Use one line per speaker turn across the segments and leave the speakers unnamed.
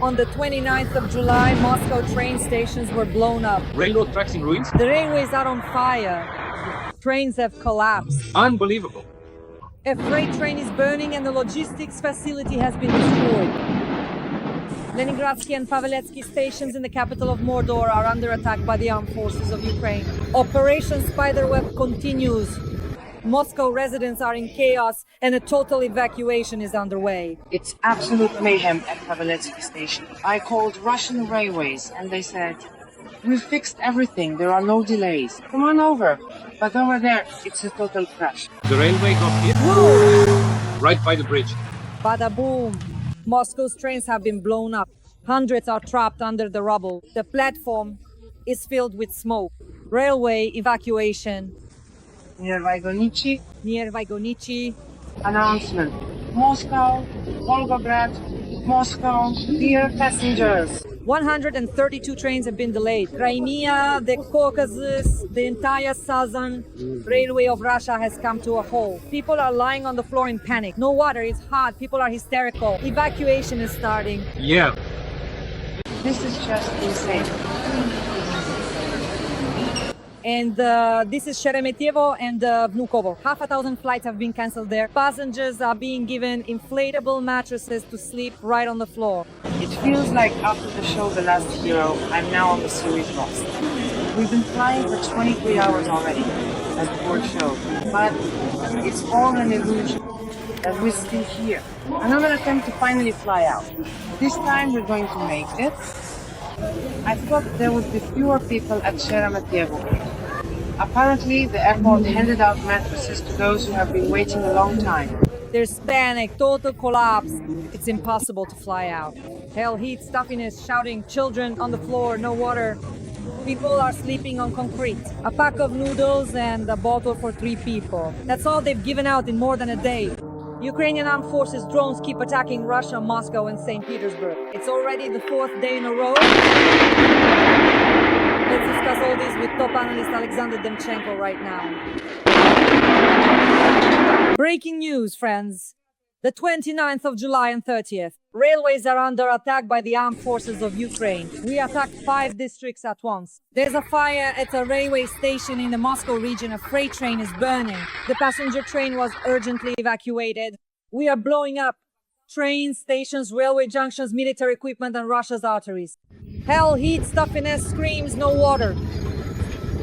On the 29th of July, Moscow train stations were blown up.
Railroad tracks in ruins?
The railways are on fire. Trains have collapsed.
Unbelievable.
A freight train is burning and the logistics facility has been destroyed. Leningradsky and Paveletsky stations in the capital of Mordor are under attack by the armed forces of Ukraine. Operation Spiderweb continues. Moscow residents are in chaos and a total evacuation is underway.
It's absolute mayhem at Paveletsky station. I called Russian Railways and they said, "We've fixed everything, there are no delays. Come on over." But over there, it's a total crash.
The railway got hit
Whoa!
right by the bridge.
Bada boom! Moscow's trains have been blown up. Hundreds are trapped under the rubble. The platform is filled with smoke. Railway evacuation.
Near Vaigonichi, announcement. Moscow, Volgograd, Moscow, dear passengers.
132 trains have been delayed. Crimea, the Caucasus, the entire southern railway of Russia has come to a halt. People are lying on the floor in panic. No water, it's hot, people are hysterical. Evacuation is starting.
Yeah.
This is just insane.
And this is Sheremetyevo and Vnukovo. 5,000 flights have been cancelled there. Passengers are being given inflatable mattresses to sleep right on the floor.
It feels like after the show The Last Hero, I'm now on the series Lost. We've been flying for 23 hours already, as the board showed. But it's all an illusion that we're still here. Another attempt to finally fly out. This time we're going to make it. I thought there would be fewer people at Sheremetyevo. Apparently, the airport handed out mattresses to those who have been waiting a long time.
There's panic, total collapse. It's impossible to fly out. Hell, heat, stuffiness, shouting, children on the floor, no water. People are sleeping on concrete. A pack of noodles and a bottle for 3 people. That's all they've given out in more than a day. Ukrainian armed forces drones keep attacking Russia, Moscow and St. Petersburg. It's already the 4th day in a row. Let's discuss all this with top analyst Alexander Demchenko right now. Breaking news, friends. The 29th of July and 30th. Railways are under attack by the armed forces of Ukraine. We attacked 5 districts at once. There's a fire at a railway station in the Moscow region. A freight train is burning. The passenger train was urgently evacuated. We are blowing up trains, stations, railway junctions, military equipment, and Russia's arteries. Hell, heat, stuffiness, screams, no water.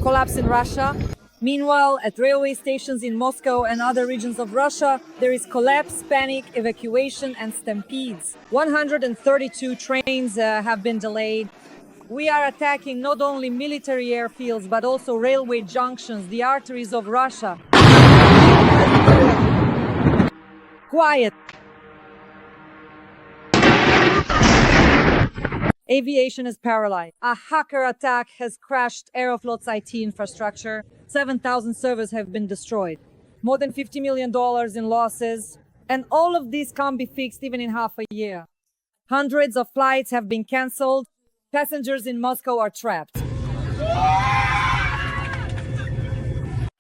Collapse in Russia. Meanwhile, at railway stations in Moscow and other regions of Russia, there is collapse, panic, evacuation, and stampedes. 132 trains have been delayed. We are attacking not only military airfields, but also railway junctions, the arteries of Russia. Quiet. Aviation is paralyzed. A hacker attack has crashed Aeroflot's IT infrastructure. 7,000 servers have been destroyed. More than $50 million in losses. And all of this can't be fixed even in half a year. Hundreds of flights have been cancelled. Passengers in Moscow are trapped.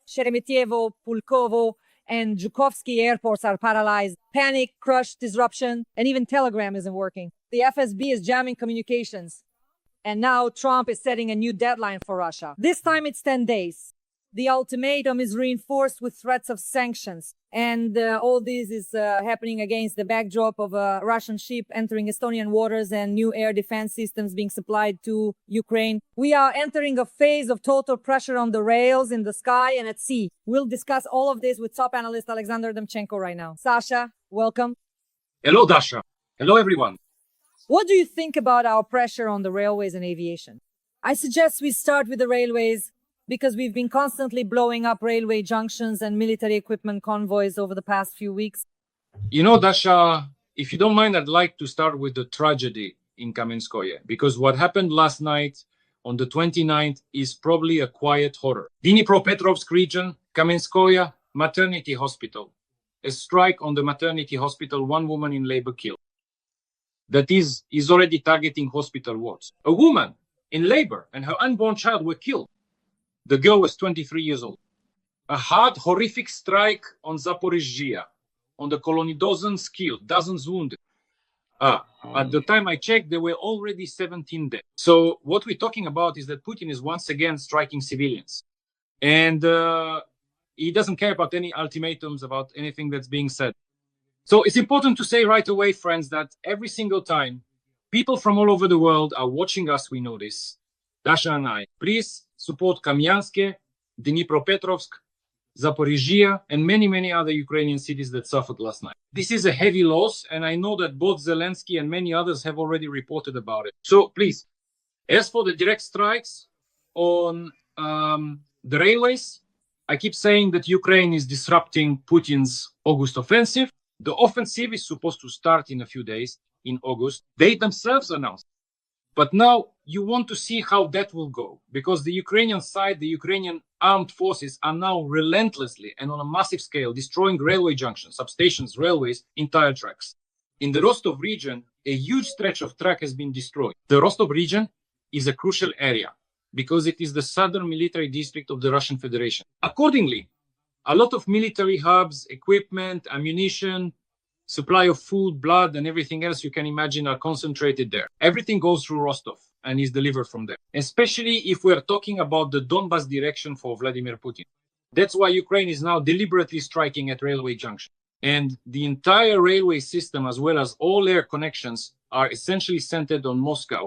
Sheremetyevo, Pulkovo, and Zhukovsky airports are paralyzed. Panic, crush, disruption, and even Telegram isn't working. The FSB is jamming communications. And now Trump is setting a new deadline for Russia. This time it's 10 days. The ultimatum is reinforced with threats of sanctions. And all this is happening against the backdrop of a Russian ship entering Estonian waters and new air defense systems being supplied to Ukraine. We are entering a phase of total pressure on the rails, in the sky, and at sea. We'll discuss all of this with top analyst Alexander Demchenko right now. Sasha, welcome.
Hello, Dasha. Hello, everyone.
What do you think about our pressure on the railways and aviation? I suggest we start with the railways, because we've been constantly blowing up railway junctions and military equipment convoys over the past few weeks.
You know, Dasha, if you don't mind, I'd like to start with the tragedy in Kamenskoye, because what happened last night on the 29th is probably a quiet horror. Dnipropetrovsk region, Kamenskoye Maternity Hospital. A strike on the maternity hospital, 1 woman in labor killed. That is already targeting hospital wards. A woman in labor and her unborn child were killed. The girl was 23 years old. A hard, horrific strike on Zaporizhzhia, on the Kolonidozhensk killed, dozens wounded. At the time I checked, there were already 17 dead. So what we're talking about is that Putin is once again striking civilians. And he doesn't care about any ultimatums, about anything that's being said. So it's important to say right away, friends, that every single time people from all over the world are watching us, we know this, Dasha and I, please support Kamyanske, Dnipropetrovsk, Zaporizhia, and many, many other Ukrainian cities that suffered last night. This is a heavy loss, and I know that both Zelensky and many others have already reported about it. So please, as for the direct strikes on the railways, I keep saying that Ukraine is disrupting Putin's August offensive. The offensive is supposed to start in a few days in August. They themselves announced. But now you want to see how that will go, because the Ukrainian side, the Ukrainian armed forces are now relentlessly and on a massive scale destroying railway junctions, substations, railways, entire tracks. In the Rostov region, a huge stretch of track has been destroyed. The Rostov region is a crucial area because it is the southern military district of the Russian Federation. Accordingly, a lot of military hubs, equipment, ammunition, supply of food, blood, and everything else you can imagine are concentrated there. Everything goes through Rostov and is delivered from there, especially if we're talking about the Donbas direction for Vladimir Putin. That's why Ukraine is now deliberately striking at railway junction. And the entire railway system, as well as all air connections, are essentially centered on Moscow.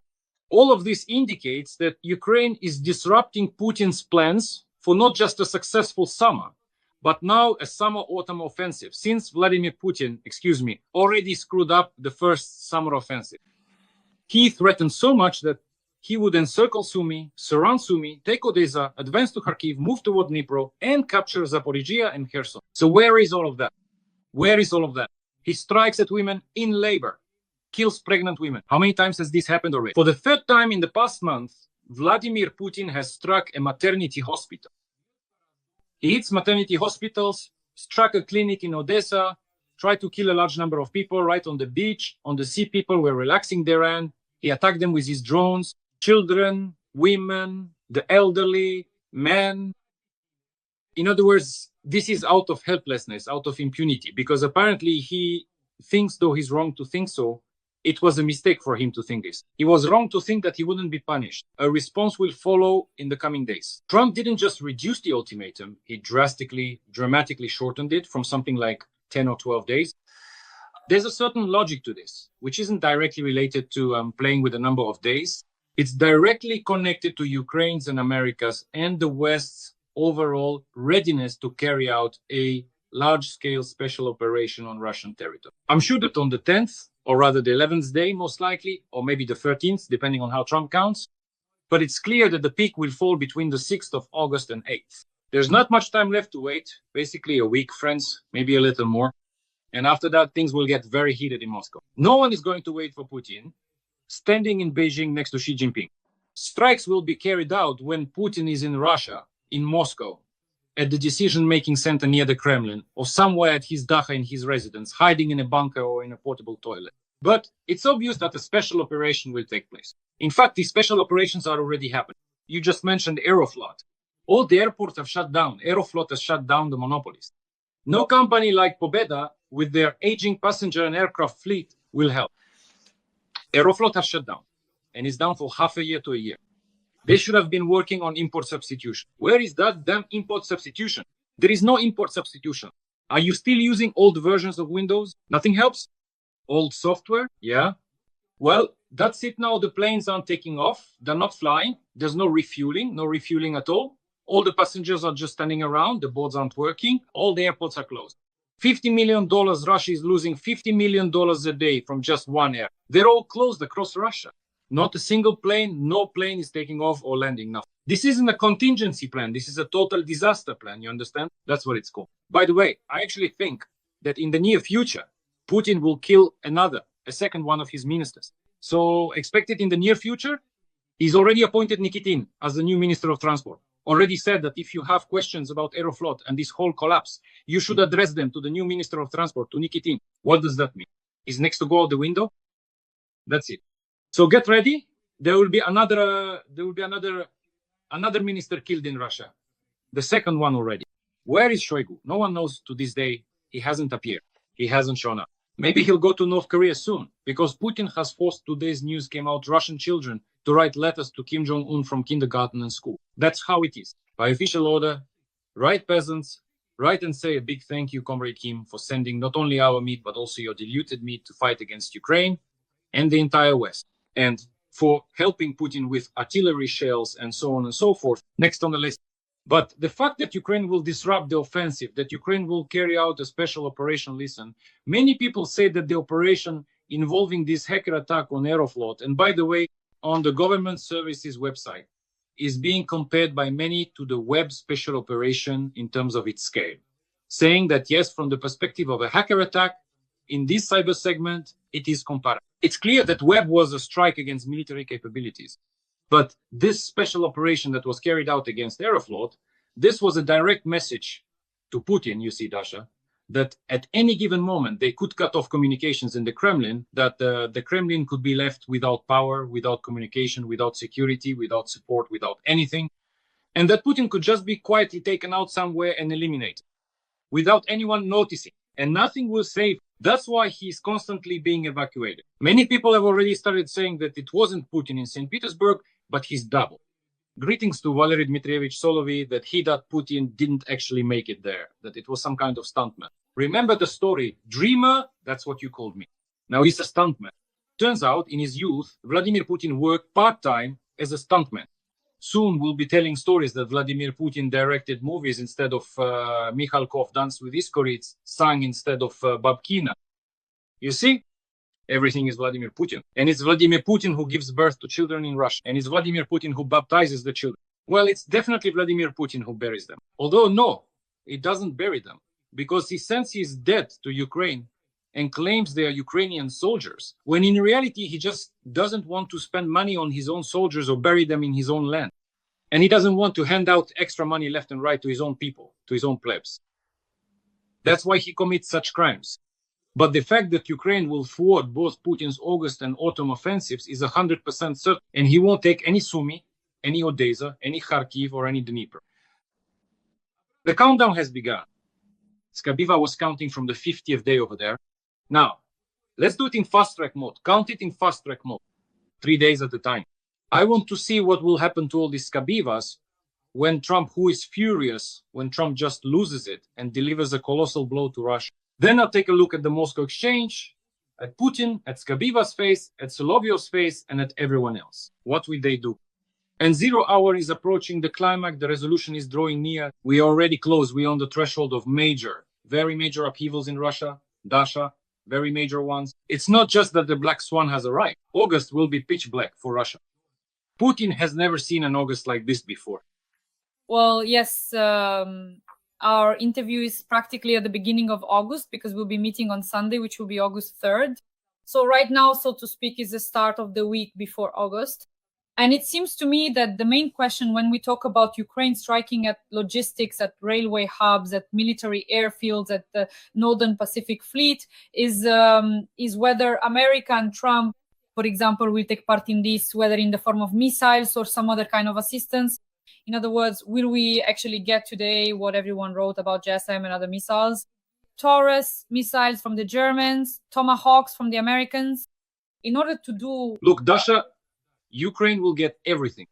All of this indicates that Ukraine is disrupting Putin's plans for not just a successful summer, but now a summer-autumn offensive, since Vladimir Putin, already screwed up the first summer offensive. He threatened so much that he would encircle Sumy, surround Sumy, take Odessa, advance to Kharkiv, move toward Dnipro, and capture Zaporizhia and Kherson. So where is all of that? Where is all of that? He strikes at women in labor, kills pregnant women. How many times has this happened already? For the third time in the past month, Vladimir Putin has struck a maternity hospital. He hits maternity hospitals, struck a clinic in Odessa, tried to kill a large number of people right on the beach. On the sea, people were relaxing therein. He attacked them with his drones, children, women, the elderly, men. In other words, this is out of helplessness, out of impunity, because apparently he thinks, though he's wrong to think so, it was a mistake for him to think this. He was wrong to think that he wouldn't be punished. A response will follow in the coming days. Trump didn't just reduce the ultimatum, he dramatically shortened it from something like 10 or 12 days. There's a certain logic to this, which isn't directly related to playing with the number of days. It's directly connected to Ukraine's and America's and the West's overall readiness to carry out a large-scale special operation on Russian territory. I'm sure that on the 10th, or rather the 11th day, most likely, or maybe the 13th, depending on how Trump counts, but it's clear that the peak will fall between the 6th of August and 8th. There's not much time left to wait, basically a week, friends, maybe a little more. And after that, things will get very heated in Moscow. No one is going to wait for Putin standing in Beijing next to Xi Jinping. Strikes will be carried out when Putin is in Russia, in Moscow, at the decision-making center near the Kremlin, or somewhere at his dacha in his residence, hiding in a bunker or in a portable toilet. But it's obvious that a special operation will take place. In fact, these special operations are already happening. You just mentioned Aeroflot. All the airports have shut down. Aeroflot has shut down the monopolies. No company like Pobeda, with their aging passenger and aircraft fleet, will help. Aeroflot has shut down, and is down for half a year to a year. They should have been working on import substitution. Where is that damn import substitution? There is no import substitution. Are you still using old versions of Windows? Nothing helps? Old software? Yeah. Well, that's it now. The planes aren't taking off. They're not flying. There's no refueling at all. All the passengers are just standing around. The boards aren't working. All the airports are closed. $50 million, Russia is losing $50 million a day from just one air. They're all closed across Russia. Not a single plane, no plane is taking off or landing, nothing. This isn't a contingency plan. This is a total disaster plan, you understand? That's what it's called. By the way, I actually think that in the near future, Putin will kill a second one of his ministers. So expect it in the near future. He's already appointed Nikitin as the new Minister of Transport. Already said that if you have questions about Aeroflot and this whole collapse, you should address them to the new Minister of Transport, to Nikitin. What does that mean? He's next to go out the window? That's it. So get ready. There will be another minister killed in Russia. The second one already. Where is Shoigu? No one knows to this day. He hasn't appeared. He hasn't shown up. Maybe he'll go to North Korea soon, because Putin has forced, today's news came out, Russian children to write letters to Kim Jong-un from kindergarten and school. That's how it is. By official order, write peasants, write and say a big thank you, Comrade Kim, for sending not only our meat, but also your diluted meat to fight against Ukraine and the entire West. And for helping Putin with artillery shells and so on and so forth, next on the list. But the fact that Ukraine will disrupt the offensive, that Ukraine will carry out a special operation, listen, many people say that the operation involving this hacker attack on Aeroflot, and by the way, on the government services website, is being compared by many to the web special operation in terms of its scale, saying that yes, from the perspective of a hacker attack, in this cyber segment, it is comparable. It's clear that web was a strike against military capabilities. But this special operation that was carried out against Aeroflot, this was a direct message to Putin, you see, Dasha, that at any given moment they could cut off communications in the Kremlin, that the Kremlin could be left without power, without communication, without security, without support, without anything, and that Putin could just be quietly taken out somewhere and eliminated without anyone noticing, and nothing will save. That's why he's constantly being evacuated. Many people have already started saying that it wasn't Putin in St. Petersburg, but his double. Greetings to Valery Dmitrievich Solovey, that Putin didn't actually make it there, that it was some kind of stuntman. Remember the story, dreamer, that's what you called me. Now he's a stuntman. Turns out, in his youth, Vladimir Putin worked part-time as a stuntman. Soon we'll be telling stories that Vladimir Putin directed movies instead of Mikhalkov Dance with Iskorids, sang instead of Babkina. You see? Everything is Vladimir Putin. And it's Vladimir Putin who gives birth to children in Russia. And it's Vladimir Putin who baptizes the children. Well, it's definitely Vladimir Putin who buries them. Although, no, it doesn't bury them. Because he sends his dead to Ukraine and claims they are Ukrainian soldiers, when in reality he just doesn't want to spend money on his own soldiers or bury them in his own land. And he doesn't want to hand out extra money left and right to his own people, to his own plebs. That's why he commits such crimes. But the fact that Ukraine will thwart both Putin's August and autumn offensives is 100% certain, and he won't take any Sumy, any Odessa, any Kharkiv, or any Dnipro. The countdown has begun. Skabiva was counting from the 50th day over there. Now, let's do it in fast-track mode. Count it in fast-track mode, 3 days at a time. I want to see what will happen to all these Skabivas when Trump, who is furious, when Trump just loses it and delivers a colossal blow to Russia. Then I'll take a look at the Moscow exchange, at Putin, at Skabiva's face, at Solovyov's face, and at everyone else. What will they do? And 0 hour is approaching the climax. The resolution is drawing near. We are already close. We are on the threshold of major, very major upheavals in Russia. Dasha, very major ones. It's not just that the black swan has arrived. August will be pitch black for Russia. Putin has never seen an August like this before.
Well, yes, our interview is practically at the beginning of August because we'll be meeting on Sunday, which will be August 3rd. So right now, so to speak, is the start of the week before August. And it seems to me that the main question when we talk about Ukraine striking at logistics, at railway hubs, at military airfields, at the Northern Pacific Fleet is whether America and Trump, for example, will take part in this, whether in the form of missiles or some other kind of assistance. In other words, will we actually get today what everyone wrote about JSM and other missiles? Taurus missiles from the Germans, Tomahawks from the Americans. In order to do...
Look, Dasha, Ukraine will get everything.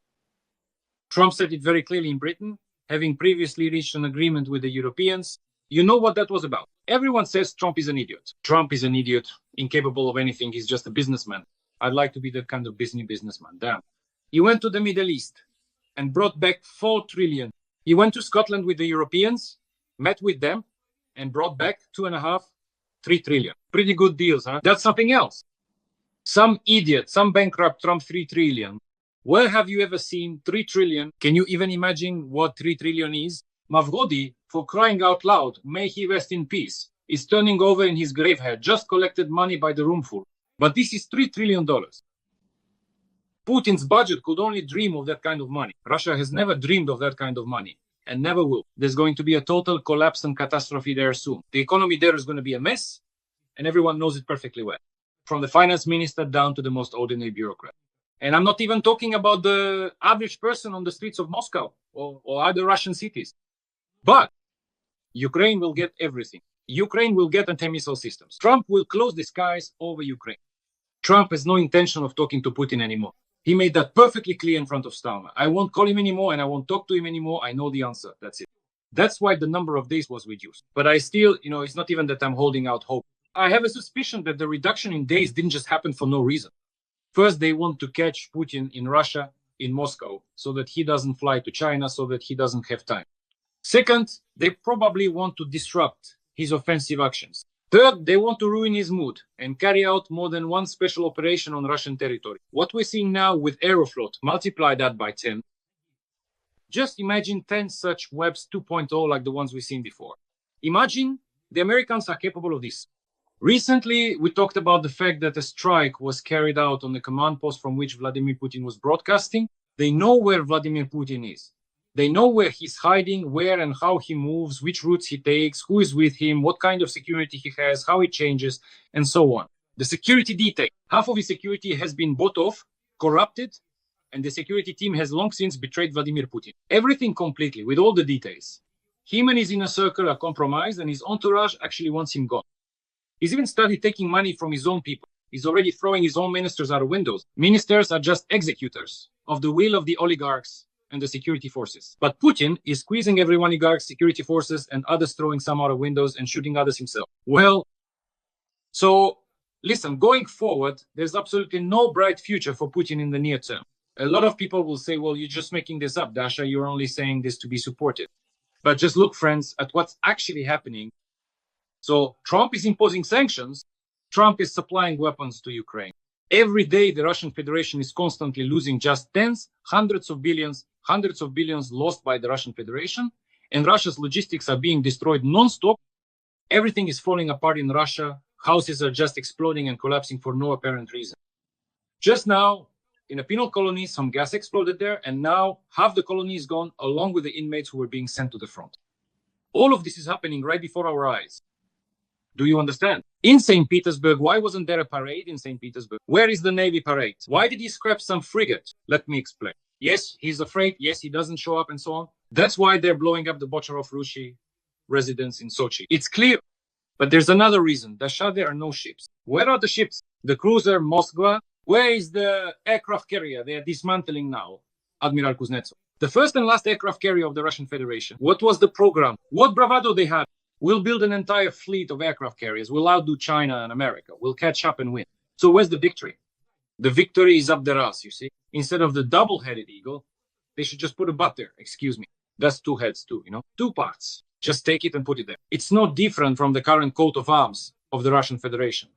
Trump said it very clearly in Britain, having previously reached an agreement with the Europeans. You know what that was about. Everyone says Trump is an idiot. Trump is an idiot, incapable of anything. He's just a businessman. I'd like to be that kind of businessman. Damn. He went to the Middle East and brought back 4 trillion. He went to Scotland with the Europeans, met with them, and brought back 2.5, 3 trillion. Pretty good deals, huh? That's something else. Some idiot, some bankrupt Trump 3 trillion. Where have you ever seen 3 trillion? Can you even imagine what 3 trillion is? Mavgodi, for crying out loud, may he rest in peace, is turning over in his grave here, just collected money by the roomful. But this is $3 trillion. Putin's budget could only dream of that kind of money. Russia has never dreamed of that kind of money and never will. There's going to be a total collapse and catastrophe there soon. The economy there is going to be a mess, and everyone knows it perfectly well, from the finance minister down to the most ordinary bureaucrat. And I'm not even talking about the average person on the streets of Moscow or other Russian cities. But Ukraine will get everything. Ukraine will get anti-missile systems. Trump will close the skies over Ukraine. Trump has no intention of talking to Putin anymore. He made that perfectly clear in front of Stalin. I won't call him anymore and I won't talk to him anymore. I know the answer. That's it. That's why the number of days was reduced. But I still, it's not even that I'm holding out hope. I have a suspicion that the reduction in days didn't just happen for no reason. First, they want to catch Putin in Russia, in Moscow, so that he doesn't fly to China, so that he doesn't have time. Second, they probably want to disrupt his offensive actions. Third, they want to ruin his mood and carry out more than one special operation on Russian territory. What we're seeing now with Aeroflot, multiply that by 10. Just imagine 10 such webs 2.0 like the ones we've seen before. Imagine the Americans are capable of this. Recently, we talked about the fact that a strike was carried out on the command post from which Vladimir Putin was broadcasting. They know where Vladimir Putin is. They know where he's hiding, where and how he moves, which routes he takes, who is with him, what kind of security he has, how it changes, and so on. The security detail, half of his security has been bought off, corrupted, and the security team has long since betrayed Vladimir Putin. Everything completely, with all the details. Him and his inner circle are compromised, and his entourage actually wants him gone. He's even started taking money from his own people. He's already throwing his own ministers out of windows. Ministers are just executors of the will of the oligarchs and the security forces. But Putin is squeezing every oligarch, security forces, and others throwing some out of windows and shooting others himself. Well, so listen, going forward, there's absolutely no bright future for Putin in the near term. A lot of people will say, well, you're just making this up, Dasha. You're only saying this to be supported. But just look, friends, at what's actually happening. So Trump is imposing sanctions. Trump is supplying weapons to Ukraine. Every day, the Russian Federation is constantly losing just tens, hundreds of billions lost by the Russian Federation. And Russia's logistics are being destroyed non-stop. Everything is falling apart in Russia. Houses are just exploding and collapsing for no apparent reason. Just now, in a penal colony, some gas exploded there. And now half the colony is gone, along with the inmates who were being sent to the front. All of this is happening right before our eyes. Do you understand? In St. Petersburg, why wasn't there a parade in St. Petersburg? Where is the Navy parade? Why did he scrap some frigate? Let me explain. Yes, he's afraid. Yes, he doesn't show up and so on. That's why they're blowing up the Bocharov-Rushi residence in Sochi. It's clear. But there's another reason. Dasha, there are no ships. Where are the ships? The cruiser Moskva. Where is the aircraft carrier? They are dismantling now. Admiral Kuznetsov. The first and last aircraft carrier of the Russian Federation. What was the program? What bravado they had? We'll build an entire fleet of aircraft carriers. We'll outdo China and America. We'll catch up and win. So where's the victory? The victory is up their ass, you see. Instead of the double-headed eagle, they should just put a butt there. Excuse me. That's two heads too, Two parts. Just take it and put it there. It's not different from the current coat of arms of the Russian Federation.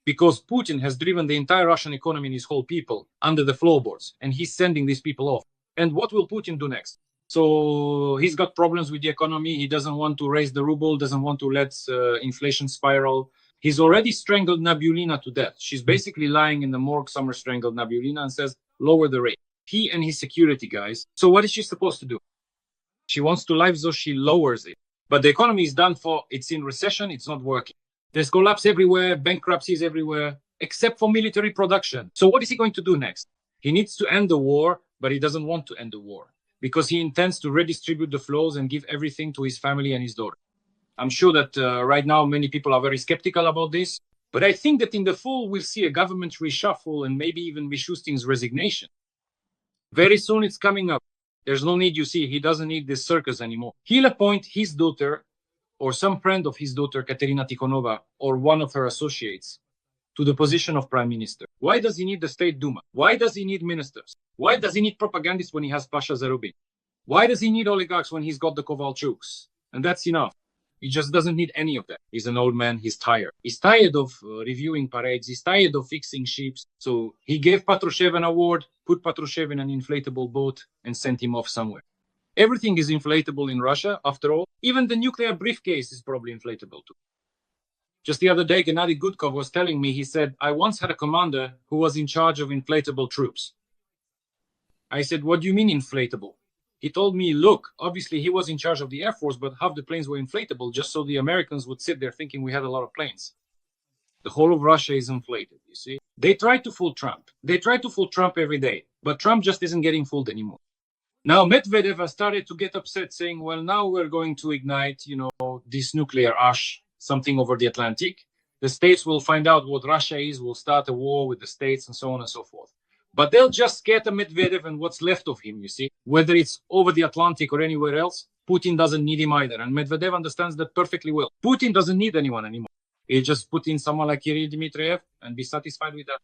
Because Putin has driven the entire Russian economy and his whole people under the floorboards. And he's sending these people off. And what will Putin do next? So he's got problems with the economy. He doesn't want to raise the ruble, doesn't want to let inflation spiral. He's already strangled Nabiulina to death. She's basically lying in the morgue somewhere, strangled Nabiulina, and says, lower the rate. He and his security guys. So what is she supposed to do? She wants to live, so she lowers it. But the economy is done for. It's in recession. It's not working. There's collapse everywhere, bankruptcies everywhere, except for military production. So what is he going to do next? He needs to end the war, but he doesn't want to end the war, because he intends to redistribute the flows and give everything to his family and his daughter. I'm sure that right now many people are very skeptical about this, but I think that in the fall we'll see a government reshuffle and maybe even Mishustin's resignation. Very soon it's coming up. There's no need, you see, he doesn't need this circus anymore. He'll appoint his daughter or some friend of his daughter, Katerina Tikhonova, or one of her associates, to the position of prime minister. Why does he need the State Duma? Why does he need ministers? Why does he need propagandists when he has Pasha Zarubin? Why does he need oligarchs when he's got the Kovalchuks? And that's enough. He just doesn't need any of that. He's an old man. He's tired. He's tired of reviewing parades. He's tired of fixing ships. So he gave Patrushev an award, put Patrushev in an inflatable boat, and sent him off somewhere. Everything is inflatable in Russia, after all. Even the nuclear briefcase is probably inflatable too. Just the other day, Gennady Gudkov was telling me, he said, I once had a commander who was in charge of inflatable troops. I said, what do you mean inflatable? He told me, look, obviously he was in charge of the Air Force, but half the planes were inflatable just so the Americans would sit there thinking we had a lot of planes. The whole of Russia is inflated, you see. They try to fool Trump. They try to fool Trump every day, but Trump just isn't getting fooled anymore. Now Medvedev has started to get upset saying, well, now we're going to ignite, this nuclear ash something over the Atlantic. The states will find out what Russia is, will start a war with the states and so on and so forth. But they'll just scatter Medvedev and what's left of him, you see. Whether it's over the Atlantic or anywhere else, Putin doesn't need him either. And Medvedev understands that perfectly well. Putin doesn't need anyone anymore. He just put in someone like Kirill Dmitriev and be satisfied with that.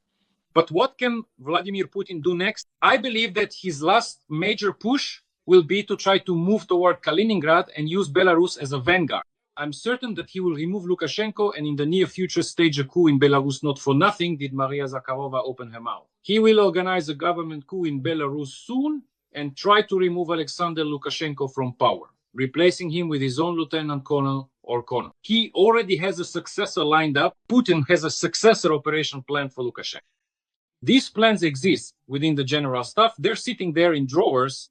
But what can Vladimir Putin do next? I believe that his last major push will be to try to move toward Kaliningrad and use Belarus as a vanguard. I'm certain that he will remove Lukashenko and in the near future stage a coup in Belarus. Not for nothing did Maria Zakharova open her mouth. He will organize a government coup in Belarus soon and try to remove Alexander Lukashenko from power, replacing him with his own lieutenant colonel or colonel. He already has a successor lined up. Putin has a successor operation plan for Lukashenko. These plans exist within the general staff. They're sitting there in drawers.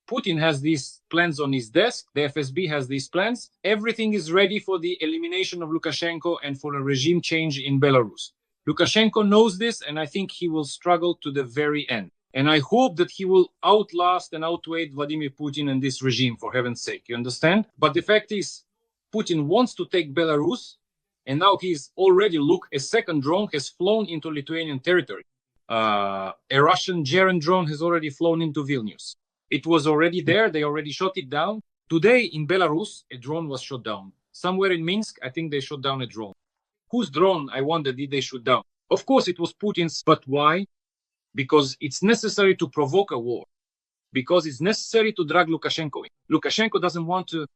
Putin has these plans on his desk. The FSB has these plans. Everything is ready for the elimination of Lukashenko and for a regime change in Belarus. Lukashenko knows this, and I think he will struggle to the very end. And I hope that he will outlast and outweigh Vladimir Putin and this regime, for heaven's sake. You understand? But the fact is, Putin wants to take Belarus, and now he's already, look, a second drone has flown into Lithuanian territory. A Russian German drone has already flown into Vilnius. It was already there. They already shot it down. Today in Belarus, a drone was shot down. Somewhere in Minsk, I think they shot down a drone. Whose drone, I wonder, did they shoot down? Of course, it was Putin's. But why? Because it's necessary to provoke a war. Because it's necessary to drag Lukashenko in. Lukashenko doesn't want to.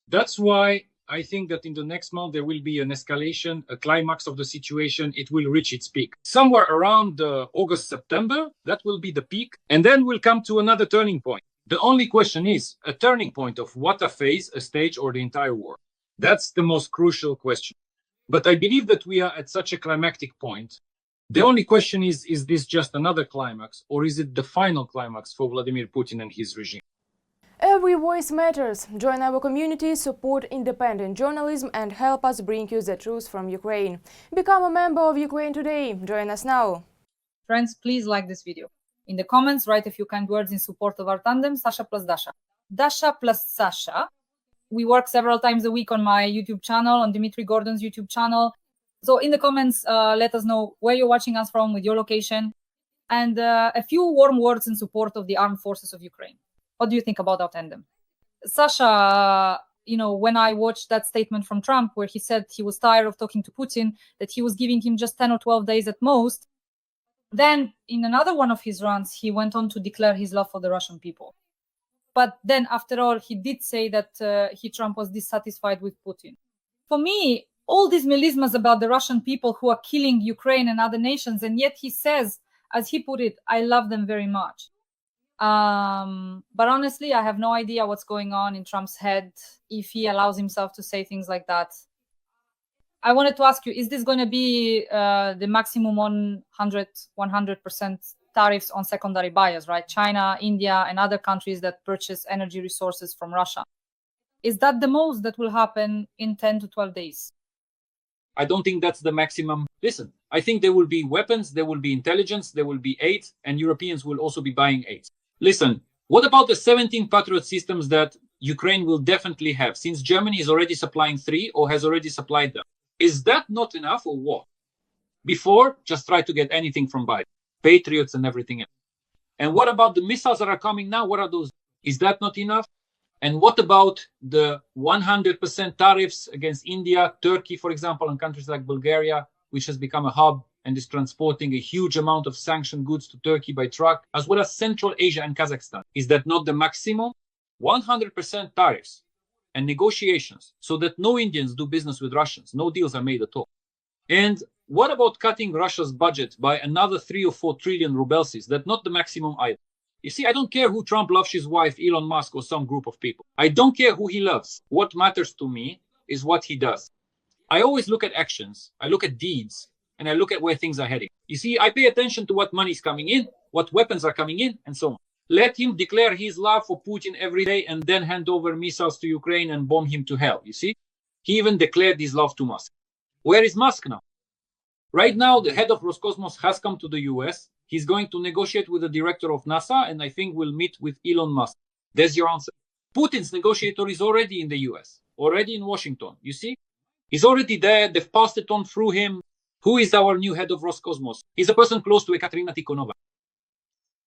That's why I think that in the next month there will be an escalation, a climax of the situation. It will reach its peak. Somewhere around August, September, that will be the peak. And then we'll come to another turning point. The only question is a turning point of what, a phase, a stage, or the entire war. That's the most crucial question. But I believe that we are at such a climactic point. The only question is this just another climax, or is it the final climax for Vladimir Putin and his regime?
Every voice matters. Join our community, support independent journalism and help us bring you the truth from Ukraine. Become a member of Ukraine Today. Join us now.
Friends, please like this video. In the comments, write a few kind words in support of our tandem, Sasha plus Dasha. Dasha plus Sasha. We work several times a week on my YouTube channel, on Dmitry Gordon's YouTube channel. So in the comments, let us know where you're watching us from with your location and a few warm words in support of the armed forces of Ukraine. What do you think about our tandem? Sasha, when I watched that statement from Trump where he said he was tired of talking to Putin, that he was giving him just 10 or 12 days at most, then in another one of his runs, he went on to declare his love for the Russian people. But then after all, he did say that Trump was dissatisfied with Putin. For me, all these melismas about the Russian people who are killing Ukraine and other nations, and yet he says, as he put it, I love them very much. But honestly, I have no idea what's going on in Trump's head if he allows himself to say things like that. I wanted to ask you, is this going to be the maximum 100% tariffs on secondary buyers, right? China, India, and other countries that purchase energy resources from Russia. Is that the most that will happen in 10 to 12 days?
I don't think that's the maximum. Listen, I think there will be weapons, there will be intelligence, there will be aid, and Europeans will also be buying aid. Listen, what about the 17 Patriot systems that Ukraine will definitely have, since Germany is already supplying 3 or has already supplied them? Is that not enough or what? Before, just try to get anything from Biden, Patriots and everything else. And what about the missiles that are coming now? What are those? Is that not enough? And what about the 100% tariffs against India, Turkey, for example, and countries like Bulgaria, which has become a hub and is transporting a huge amount of sanctioned goods to Turkey by truck, as well as Central Asia and Kazakhstan? Is that not the maximum? 100% tariffs and negotiations so that no Indians do business with Russians. No deals are made at all. And what about cutting Russia's budget by another 3 or 4 trillion rubles? Is that not the maximum either? You see, I don't care who Trump loves, his wife, Elon Musk, or some group of people. I don't care who he loves. What matters to me is what he does. I always look at actions, I look at deeds, and I look at where things are heading. You see, I pay attention to what money is coming in, what weapons are coming in, and so on. Let him declare his love for Putin every day and then hand over missiles to Ukraine and bomb him to hell, you see? He even declared his love to Musk. Where is Musk now? Right now, the head of Roscosmos has come to the US. He's going to negotiate with the director of NASA, and I think will meet with Elon Musk. There's your answer. Putin's negotiator is already in the US, already in Washington. You see, He's already there. They've passed it on through him. Who is our new head of Roscosmos? He's a person close to Ekaterina Tikhonova.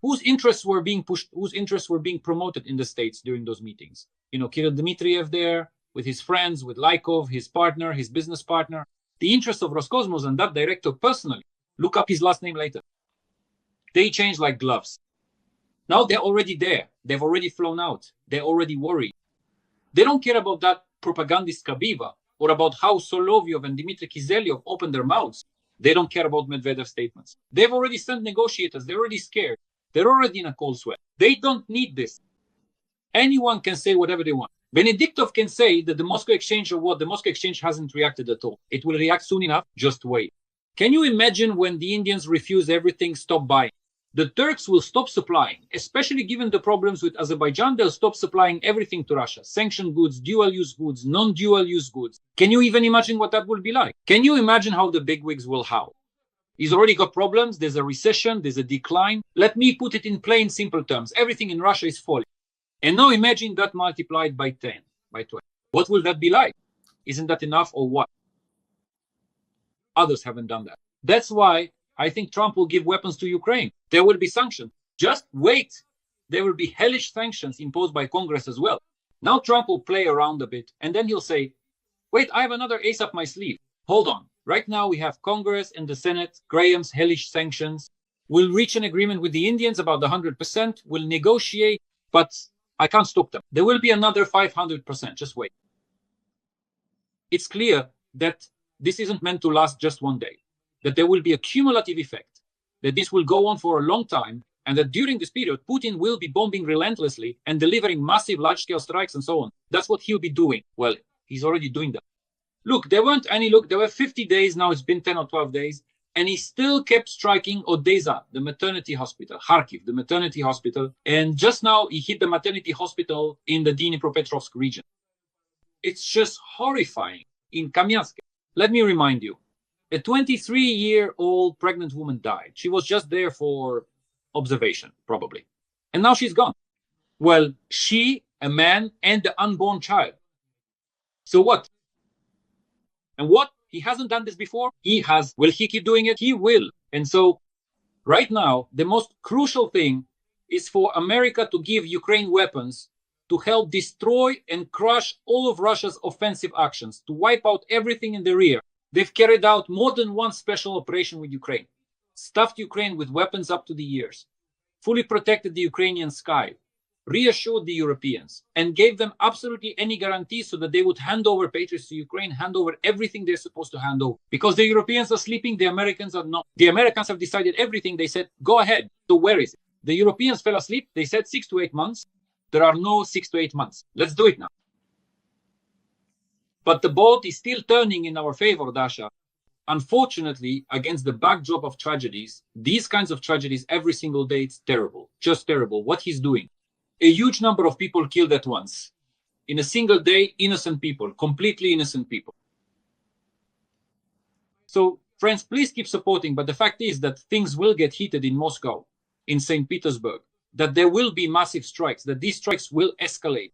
Whose interests were being pushed, whose interests were being promoted in the States during those meetings? You know, Kirill Dmitriev there with his friends, with Lykov, his partner, his business partner. The interests of Roscosmos and that director personally. Look up his last name later. They change like gloves. Now they're already there. They've already flown out. They're already worried. They don't care about that propagandist Kabiva or about how Solovyov and Dmitry Kizelyov opened their mouths. They don't care about Medvedev's statements. They've already sent negotiators. They're already scared. They're already in a cold sweat. They don't need this. Anyone can say whatever they want. Benediktov can say that the Moscow Exchange or what? The Moscow Exchange hasn't reacted at all. It will react soon enough. Just wait. Can you imagine when the Indians refuse everything, stop buying? The Turks will stop supplying, especially given the problems with Azerbaijan. They'll stop supplying everything to Russia. Sanctioned goods, dual-use goods, non-dual-use goods. Can you even imagine what that will be like? Can you imagine how the bigwigs will howl? He's already got problems. There's a recession. There's a decline. Let me put it in plain, simple terms. Everything in Russia is falling. And now imagine that multiplied by 10, by 12. What will that be like? Isn't that enough or what? Others haven't done that. That's why I think Trump will give weapons to Ukraine. There will be sanctions. Just wait. There will be hellish sanctions imposed by Congress as well. Now Trump will play around a bit and then he'll say, wait, I have another ace up my sleeve. Hold on. Right now we have Congress and the Senate, Graham's hellish sanctions. We'll reach an agreement with the Indians about the 100%. We'll negotiate, but I can't stop them. There will be another 500%. Just wait. It's clear that this isn't meant to last just one day, that there will be a cumulative effect, that this will go on for a long time, and that during this period, Putin will be bombing relentlessly and delivering massive large-scale strikes and so on. That's what he'll be doing. Well, he's already doing that. Look, there were 50 days, now it's been 10 or 12 days, and he still kept striking Odessa, the maternity hospital, Kharkiv, the maternity hospital, and just now he hit the maternity hospital in the Dnipropetrovsk region. It's just horrifying. In Kamiansk, let me remind you, a 23-year-old pregnant woman died. She was just there for observation, probably. And now she's gone. Well, she, a man, and the unborn child. So what? And what? He hasn't done this before? He has. Will he keep doing it? He will. And so right now, the most crucial thing is for America to give Ukraine weapons to help destroy and crush all of Russia's offensive actions, to wipe out everything in the rear. They've carried out more than one special operation with Ukraine, stuffed Ukraine with weapons up to the ears, fully protected the Ukrainian sky, reassured the Europeans, and gave them absolutely any guarantees so that they would hand over Patriots to Ukraine, hand over everything they're supposed to hand over. Because the Europeans are sleeping, the Americans are not. The Americans have decided everything. They said, go ahead. So where is it? The Europeans fell asleep. They said 6 to 8 months. There are no 6 to 8 months. Let's do it now. But the boat is still turning in our favor, Dasha. Unfortunately, against the backdrop of tragedies, these kinds of tragedies every single day, it's terrible. Just terrible. What he's doing. A huge number of people killed at once. In a single day, innocent people, completely innocent people. So, friends, please keep supporting. But the fact is that things will get heated in Moscow, in St. Petersburg, that there will be massive strikes, that these strikes will escalate.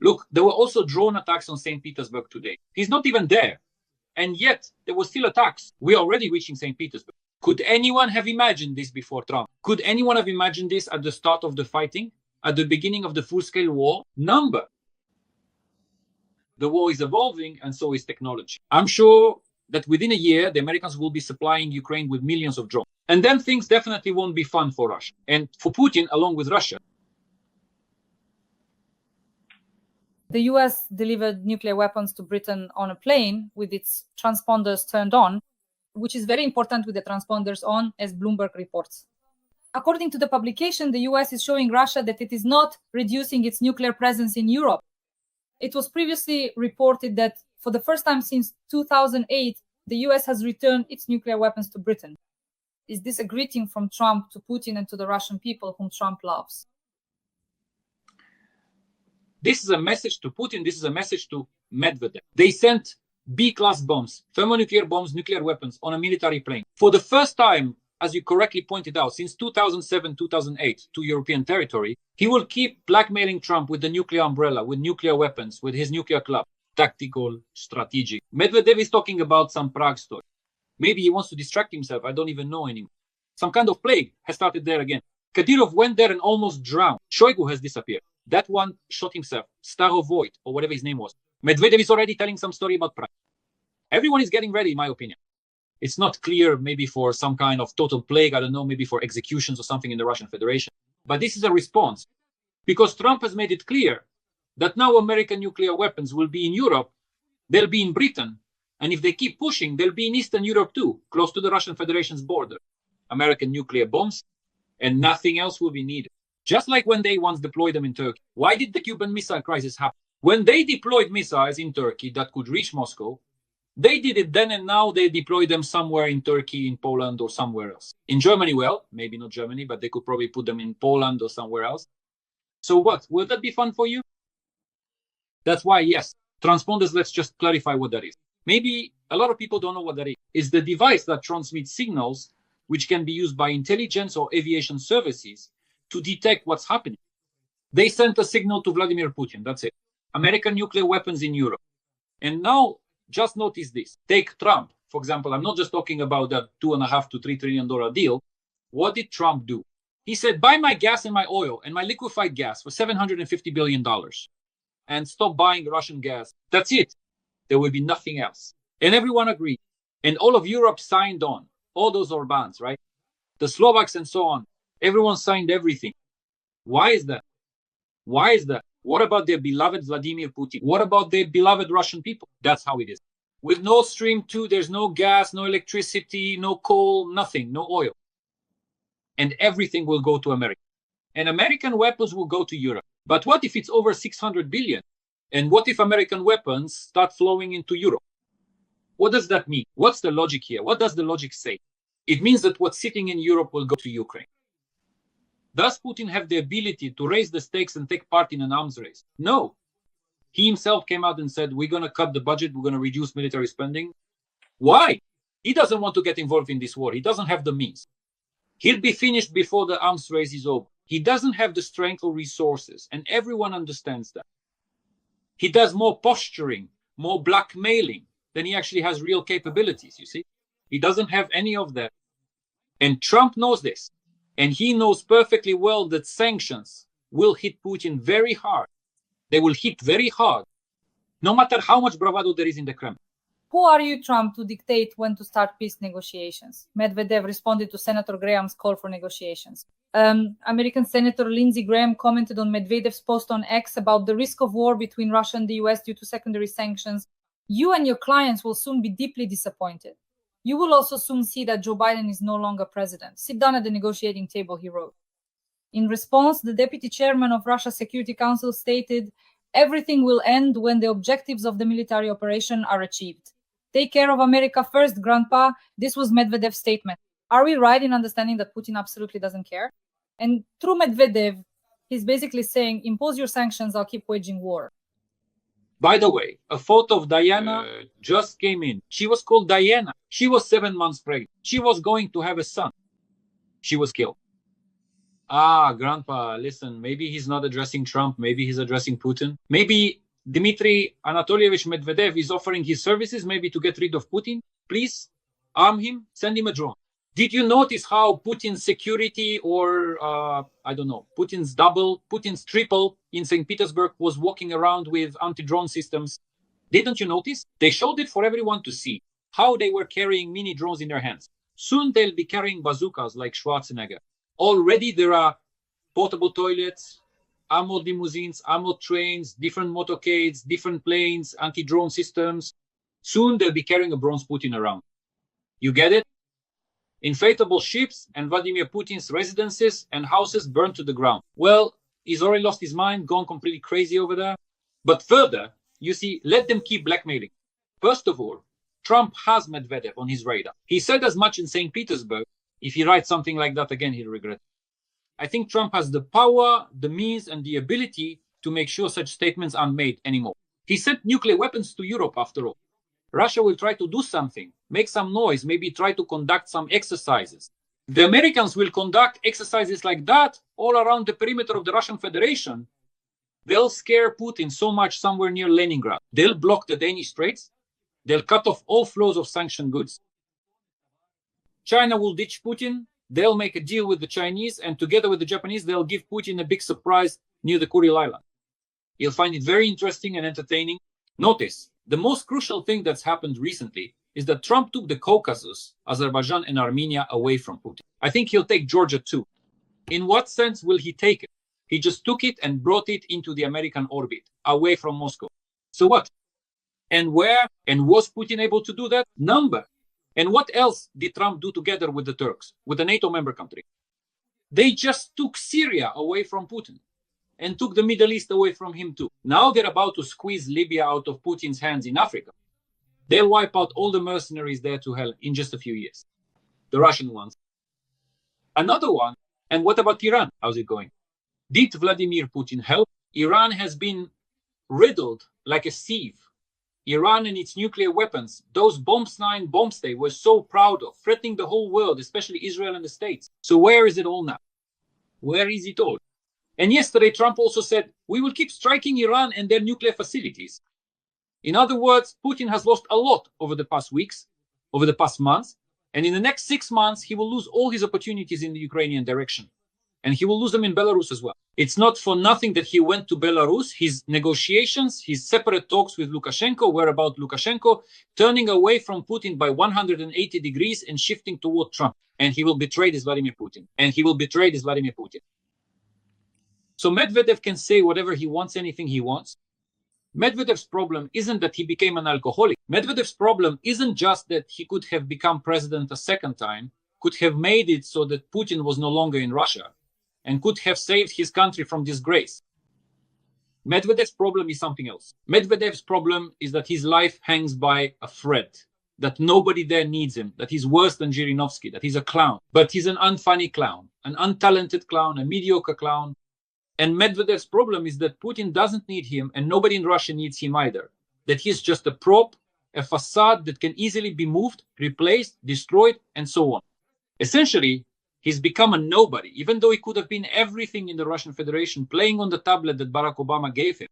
Look, there were also drone attacks on St. Petersburg today. He's not even there. And yet, there were still attacks. We're already reaching St. Petersburg. Could anyone have imagined this before Trump? Could anyone have imagined this at the start of the fighting? At the beginning of the full-scale war? Number. The war is evolving, and so is technology. I'm sure that within a year, the Americans will be supplying Ukraine with millions of drones. And then things definitely won't be fun for Russia. And for Putin, along with Russia.
The US delivered nuclear weapons to Britain on a plane with its transponders turned on, which is very important with the transponders on, as Bloomberg reports. According to the publication, the US is showing Russia that it is not reducing its nuclear presence in Europe. It was previously reported that for the first time since 2008, the US has returned its nuclear weapons to Britain. Is this a greeting from Trump to Putin and to the Russian people whom Trump loves?
This is a message to Putin. This is a message to Medvedev. They sent B-class bombs, thermonuclear bombs, nuclear weapons on a military plane. For the first time, as you correctly pointed out, since 2007, 2008 to European territory, he will keep blackmailing Trump with the nuclear umbrella, with nuclear weapons, with his nuclear club. tactical, strategic. Medvedev is talking about some Prague story. Maybe he wants to distract himself. I don't even know anymore. Some kind of plague has started there again. Kadyrov went there and almost drowned. Shoigu has disappeared. That one shot himself. Starovoyt, or whatever his name was. Medvedev is already telling some story about Prague. Everyone is getting ready, in my opinion. It's not clear, maybe for some kind of total plague, I don't know, maybe for executions or something in the Russian Federation. But this is a response. Because Trump has made it clear that now American nuclear weapons will be in Europe, they'll be in Britain, and if they keep pushing, they'll be in Eastern Europe too, close to the Russian Federation's border. American nuclear bombs, and nothing else will be needed. Just like when they once deployed them in Turkey. Why did the Cuban Missile Crisis happen? When they deployed missiles in Turkey that could reach Moscow, they did it then, and now they deploy them somewhere in Turkey, in Poland, or somewhere else. In Germany, well, maybe not Germany, but they could probably put them in Poland or somewhere else. So what? Will that be fun for you? That's why, yes, transponders, let's just clarify what that is. Maybe a lot of people don't know what that is. It's the device that transmits signals which can be used by intelligence or aviation services to detect what's happening. They sent a signal to Vladimir Putin, that's it. American nuclear weapons in Europe. And now, just notice this. Take Trump, for example. I'm not just talking about that $2.5 to $3 trillion deal. What did Trump do? He said, buy my gas and my oil and my liquefied gas for $750 billion and stop buying Russian gas. That's it. There will be nothing else. And everyone agreed. And all of Europe signed on. All those Orbans, right? The Slovaks and so on. Everyone signed everything. Why is that? Why is that? What about their beloved Vladimir Putin? What about their beloved Russian people? That's how it is. With Nord Stream 2, there's no gas, no electricity, no coal, nothing, no oil. And everything will go to America. And American weapons will go to Europe. But what if it's over 600 billion? And what if American weapons start flowing into Europe? What does that mean? What's the logic here? What does the logic say? It means that what's sitting in Europe will go to Ukraine. Does Putin have the ability to raise the stakes and take part in an arms race? No. He himself came out and said, we're going to cut the budget, we're going to reduce military spending. Why? He doesn't want to get involved in this war. He doesn't have the means. He'll be finished before the arms race is over. He doesn't have the strength or resources, and everyone understands that. He does more posturing, more blackmailing than he actually has real capabilities, you see? He doesn't have any of that. And Trump knows this. And he knows perfectly well that sanctions will hit Putin very hard. They will hit very hard, no matter how much bravado there is in the Kremlin.
Who are you, Trump, to dictate when to start peace negotiations? Medvedev responded to Senator Graham's call for negotiations. American Senator Lindsey Graham commented on Medvedev's post on X about the risk of war between Russia and the US due to secondary sanctions. You and your clients will soon be deeply disappointed. You will also soon see that Joe Biden is no longer president. Sit down at the negotiating table, he wrote. In response, the deputy chairman of Russia's Security Council stated, everything will end when the objectives of the military operation are achieved. Take care of America first, Grandpa. This was Medvedev's statement. Are we right in understanding that Putin absolutely doesn't care? And through Medvedev, he's basically saying, impose your sanctions, I'll keep waging war.
By the way, a photo of Diana just came in. She was called Diana. She was 7 months pregnant. She was going to have a son. She was killed. Grandpa, listen, maybe he's not addressing Trump. Maybe he's addressing Putin. Maybe Dmitry Anatolievich Medvedev is offering his services maybe to get rid of Putin. Please arm him, send him a drone. Did you notice how Putin's security or, Putin's double, Putin's triple in St. Petersburg was walking around with anti-drone systems? Didn't you notice? They showed it for everyone to see, how they were carrying mini drones in their hands. Soon they'll be carrying bazookas like Schwarzenegger. Already there are portable toilets, armored limousines, armored trains, different motorcades, different planes, anti-drone systems. Soon they'll be carrying a bronze Putin around. You get it? Inflatable ships and Vladimir Putin's residences and houses burned to the ground. Well, he's already lost his mind, gone completely crazy over there. But further, you see, let them keep blackmailing. First of all, Trump has Medvedev on his radar. He said as much in St. Petersburg. If he writes something like that again, he'll regret it. I think Trump has the power, the means, and the ability to make sure such statements aren't made anymore. He sent nuclear weapons to Europe, after all. Russia will try to do something, make some noise, maybe try to conduct some exercises. The Americans will conduct exercises like that all around the perimeter of the Russian Federation. They'll scare Putin so much somewhere near Leningrad. They'll block the Danish Straits. They'll cut off all flows of sanctioned goods. China will ditch Putin. They'll make a deal with the Chinese, and together with the Japanese, they'll give Putin a big surprise near the Kuril Island. You'll find it very interesting and entertaining. Notice, the most crucial thing that's happened recently is that Trump took the Caucasus, Azerbaijan and Armenia away from Putin. I think he'll take Georgia too. In what sense will he take it? He just took it and brought it into the American orbit, away from Moscow. So what? And where? And was Putin able to do that? Number. And what else did Trump do together with the Turks, with a NATO member country? They just took Syria away from Putin and took the Middle East away from him too. Now they're about to squeeze Libya out of Putin's hands in Africa. They'll wipe out all the mercenaries there to hell in just a few years. The Russian ones. Another one, and what about Iran? How's it going? Did Vladimir Putin help? Iran has been riddled like a sieve. Iran and its nuclear weapons, those bombs they were so proud of, threatening the whole world, especially Israel and the States. So where is it all now? Where is it all? And yesterday, Trump also said, we will keep striking Iran and their nuclear facilities. In other words, Putin has lost a lot over the past weeks, over the past months, and in the next 6 months, he will lose all his opportunities in the Ukrainian direction. And he will lose them in Belarus as well. It's not for nothing that he went to Belarus. His negotiations, his separate talks with Lukashenko were about Lukashenko turning away from Putin by 180 degrees and shifting toward Trump. And he will betray this Vladimir Putin. So Medvedev can say whatever he wants, anything he wants. Medvedev's problem isn't that he became an alcoholic. Medvedev's problem isn't just that he could have become president a second time, could have made it so that Putin was no longer in Russia, and could have saved his country from disgrace. Medvedev's problem is something else. Medvedev's problem is that his life hangs by a thread, that nobody there needs him, that he's worse than Zhirinovsky, that he's a clown. But he's an unfunny clown, an untalented clown, a mediocre clown. And Medvedev's problem is that Putin doesn't need him, and nobody in Russia needs him either. That he's just a prop, a facade that can easily be moved, replaced, destroyed, and so on. Essentially, he's become a nobody, even though he could have been everything in the Russian Federation, playing on the tablet that Barack Obama gave him.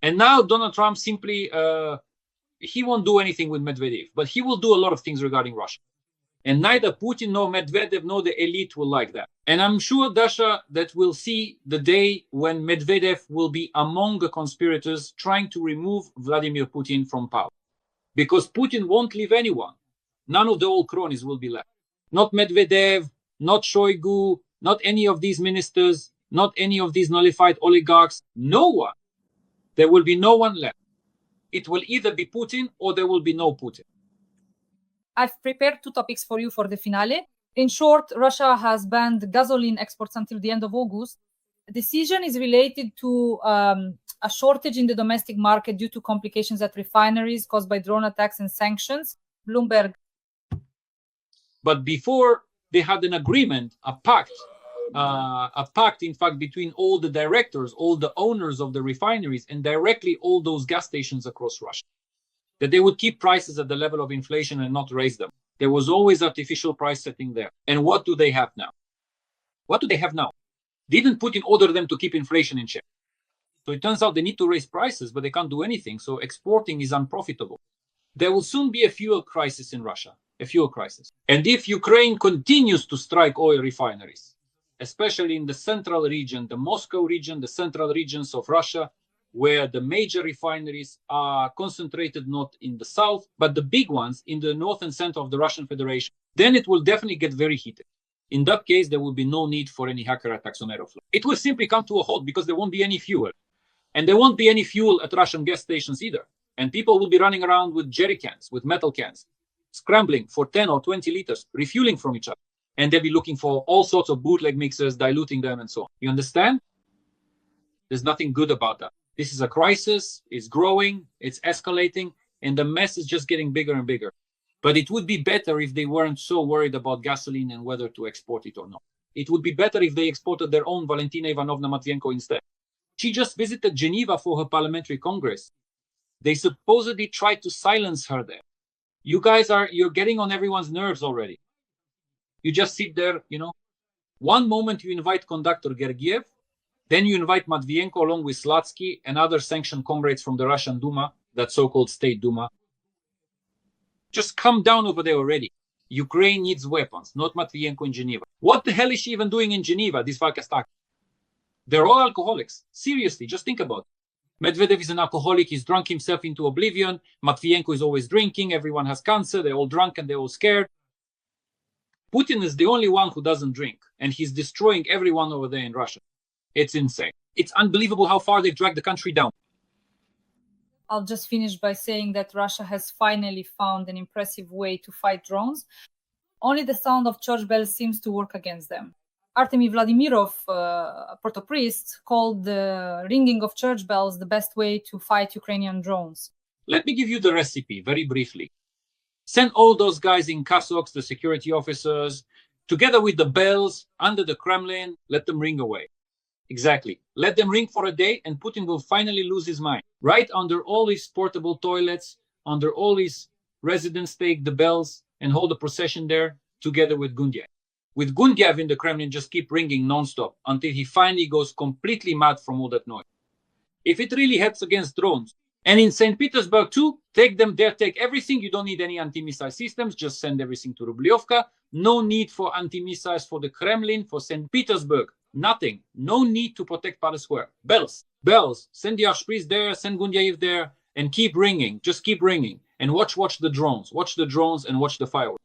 And now Donald Trump simply, he won't do anything with Medvedev, but he will do a lot of things regarding Russia. And neither Putin nor Medvedev nor the elite will like that. And I'm sure, Dasha, that we'll see the day when Medvedev will be among the conspirators trying to remove Vladimir Putin from power. Because Putin won't leave anyone. None of the old cronies will be left. Not Medvedev, not Shoigu, not any of these ministers, not any of these nullified oligarchs, no one. There will be no one left. It will either be Putin or there will be no Putin.
I've prepared 2 topics for you for the finale. In short, Russia has banned gasoline exports until the end of August. The decision is related to a shortage in the domestic market due to complications at refineries caused by drone attacks and sanctions. Bloomberg.
But before, they had an agreement, a pact, in fact, between all the directors, all the owners of the refineries, and directly all those gas stations across Russia, that they would keep prices at the level of inflation and not raise them. There was always artificial price setting there. And what do they have now? Didn't Putin order them to keep inflation in check? So it turns out they need to raise prices, but they can't do anything. So exporting is unprofitable. There will soon be a fuel crisis in Russia. And if Ukraine continues to strike oil refineries, especially in the central region, the Moscow region, the central regions of Russia, where the major refineries are concentrated not in the south, but the big ones in the north and center of the Russian Federation, then it will definitely get very heated. In that case, there will be no need for any hacker attacks on Aeroflot. It will simply come to a halt because there won't be any fuel. And there won't be any fuel at Russian gas stations either. And people will be running around with jerry cans, with metal cans, scrambling for 10 or 20 liters, refueling from each other. And they'll be looking for all sorts of bootleg mixers, diluting them and so on. You understand? There's nothing good about that. This is a crisis, it's growing, it's escalating, and the mess is just getting bigger and bigger. But it would be better if they weren't so worried about gasoline and whether to export it or not. It would be better if they exported their own Valentina Ivanovna Matvienko instead. She just visited Geneva for her parliamentary congress. They supposedly tried to silence her there. You guys you're getting on everyone's nerves already. You just sit there, One moment you invite conductor Gergiev, Then you invite Matvienko along with Slatsky and other sanctioned comrades from the Russian Duma, that so-called State Duma. Just come down over there already. Ukraine needs weapons, not Matvienko in Geneva. What the hell is she even doing in Geneva, this Vakastak? They're all alcoholics. Seriously, just think about it. Medvedev is an alcoholic. He's drunk himself into oblivion. Matvienko is always drinking. Everyone has cancer. They're all drunk and they're all scared. Putin is the only one who doesn't drink, and he's destroying everyone over there in Russia. It's insane. It's unbelievable how far they've dragged the country down.
I'll just finish by saying that Russia has finally found an impressive way to fight drones. Only the sound of church bells seems to work against them. Artemy Vladimirov, a proto-priest, called the ringing of church bells the best way to fight Ukrainian drones.
Let me give you the recipe very briefly. Send all those guys in cassocks, the security officers, together with the bells under the Kremlin, let them ring away. Exactly. Let them ring for a day and Putin will finally lose his mind. Right under all his portable toilets, under all his residents, take the bells and hold a procession there together with Gundiev. With Gundiev in the Kremlin, just keep ringing non-stop until he finally goes completely mad from all that noise. If it really helps against drones, and in St. Petersburg too, take them there, take everything. You don't need any anti-missile systems, just send everything to Rubliovka. No need for anti-missiles for the Kremlin, for St. Petersburg. Nothing. No need to protect Palace Square. Bells. Bells. Send the Archpriest there, send Gundiev there, and keep ringing. Just keep ringing. And watch the drones. Watch the drones and watch the fireworks.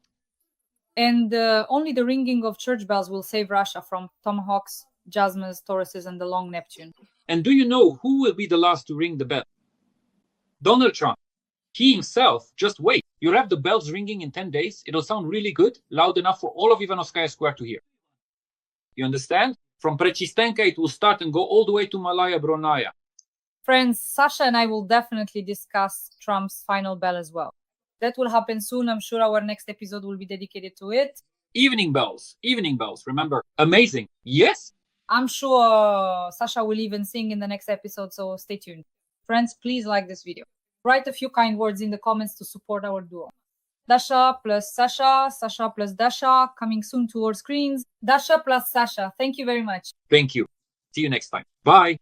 And only the ringing of church bells will save Russia from Tomahawks, Jasmines, Tauruses, and the Long Neptune.
And do you know who will be the last to ring the bell? Donald Trump. He himself, just wait. You'll have the bells ringing in 10 days. It'll sound really good, loud enough for all of Ivanovskaya Square to hear. You understand? From Prechistenka, it will start and go all the way to Malaya Bronaya.
Friends, Sasha and I will definitely discuss Trump's final bell as well. That will happen soon. I'm sure our next episode will be dedicated to it.
Evening bells, remember? Amazing. Yes?
I'm sure Sasha will even sing in the next episode, so stay tuned. Friends, please like this video. Write a few kind words in the comments to support our duo. Dasha plus Sasha, Sasha plus Dasha, coming soon to our screens. Dasha plus Sasha. Thank you very much.
Thank you. See you next time. Bye.